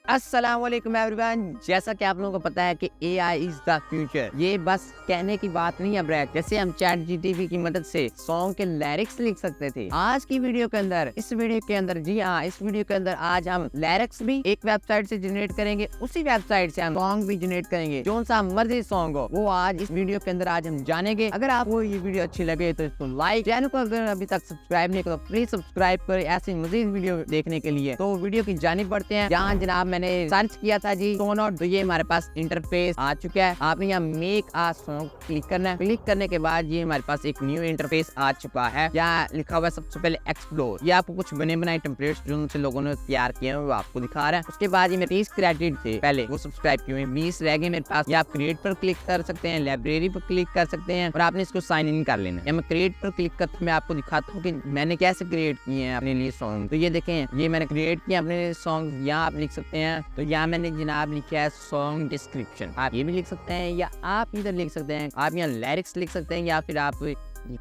अस्सलाम वालेकुम एवरीवन। जैसा कि आप लोगों को पता है कि AI इज द फ्यूचर। ये बस कहने की बात नहीं है ब्रैक। जैसे हम चैट जीटीपी की मदद से सॉन्ग के लिरिक्स लिख सकते थे, आज की वीडियो के अंदर, इस वीडियो के अंदर, जी हाँ, इस वीडियो के अंदर आज हम लिरिक्स भी एक वेबसाइट से जनरेट करेंगे, उसी वेबसाइट से हम सॉन्ग भी जनरेट करेंगे, जो सा मर्जी सॉन्ग हो वो आज इस वीडियो के अंदर आज हम जानेंगे। अगर आपको ये वीडियो अच्छी लगे तो इसको लाइक, चैनल को अगर अभी तक सब्सक्राइब नहीं करो प्लीज सब्सक्राइब करें ऐसी मजीद वीडियो देखने के लिए। तो वीडियो की जानिब बढ़ते हैं। यहाँ जनाब मैंने सर्च किया था जी सोनोट, तो ये हमारे पास इंटरफेस आ चुका है। आपने यहाँ मेक आ सॉन्ग क्लिक करना है। क्लिक करने के बाद ये हमारे पास एक न्यू इंटरफेस आ चुका है। यहाँ लिखा हुआ है सबसे पहले एक्सप्लोर। ये आपको कुछ बने बनाए टेम्पलेट्स जो उनसे लोगों ने तैयार किए हैं वो आपको दिखा रहा है। उसके बाद ये मेरे 30 क्रेडिट थे पहले, वो सब्सक्राइब किए 20 रह गए मेरे पास। ये आप क्रिएट पर क्लिक कर सकते हैं, लाइब्रेरी पर क्लिक कर सकते हैं और आपने इसको साइन इन कर लेना है। मैं क्रिएट पर क्लिक करके मैं आपको दिखाता हूँ कि मैंने कैसे क्रिएट किए हैं अपने लिए सॉन्ग। तो ये देखें, ये मैंने क्रिएट किया अपने सॉन्ग। यहाँ आप लिख सकते हैं, तो यहाँ मैंने जनाब लिखा है सॉन्ग डिस्क्रिप्शन। आप ये भी लिख सकते हैं या आप इधर लिख सकते हैं, आप यहाँ लिरिक्स लिख सकते हैं या फिर आप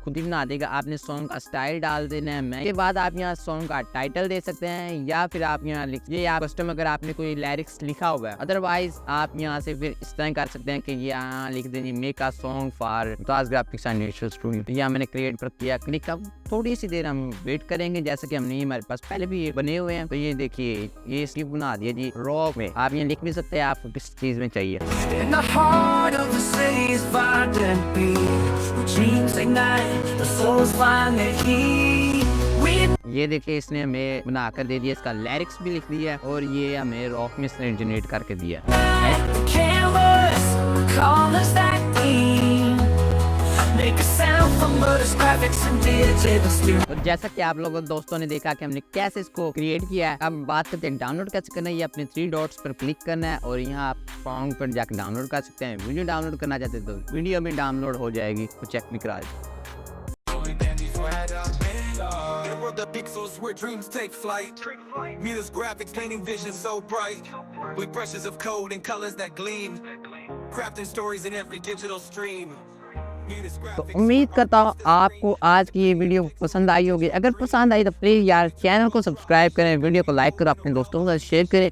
खुद ही बना देगा। आपने सॉन्ग का स्टाइल डाल देना है। मैं के बाद आप यहाँ सॉन्ग का टाइटल दे सकते हैं या फिर आप यहाँ लिखिए आप कस्टम, अगर आपने कोई लिरिक्स लिखा हुआ है। अदरवाइज आप यहाँ से फिर इस तरह कर सकते हैं कि यहाँ लिख देंगे make a song for Mumtaz graphics and natural studio. तो यहाँ मैंने क्रिएट पर किया क्लिक। अब थोड़ी सी देर हम वेट करेंगे, जैसे कि हमने हमारे पास पहले भी ये बने हुए हैं। तो ये देखिए ये स्लिप बना दिया जी रॉ में। आप यहाँ लिख भी सकते हैं आपको किस चीज में चाहिए। ये देखिए इसने हमें बना कर दे दिया, इसका लिरिक्स भी लिख दिया और ये हमें रॉक में इसने जनरेट करके दिया। तो जैसा कि आप लोगों दोस्तों ने देखा कि हमने कैसे इसको क्रिएट किया है। अब बात करते हैं डाउनलोड कैसे करना है। ये अपने 3 डॉट्स पर क्लिक करना है और यहाँ आप सॉन्ग पर जाकर डाउनलोड कर सकते हैं। वीडियो डाउनलोड करना चाहते हैं तो वीडियो भी डाउनलोड हो जाएगी, तो चेक भी करा दीजिए। The pixels where dreams take flight. Muta's graphics painting vision so bright. With brushes of code and colors that gleam. Crafting stories in every digital stream. तो उम्मीद करता हूँ आपको आज की ये वीडियो पसंद आई होगी। अगर पसंद आई तो प्लीज यार चैनल को सब्सक्राइब करें, वीडियो को लाइक करो, अपने दोस्तों के साथ शेयर करें।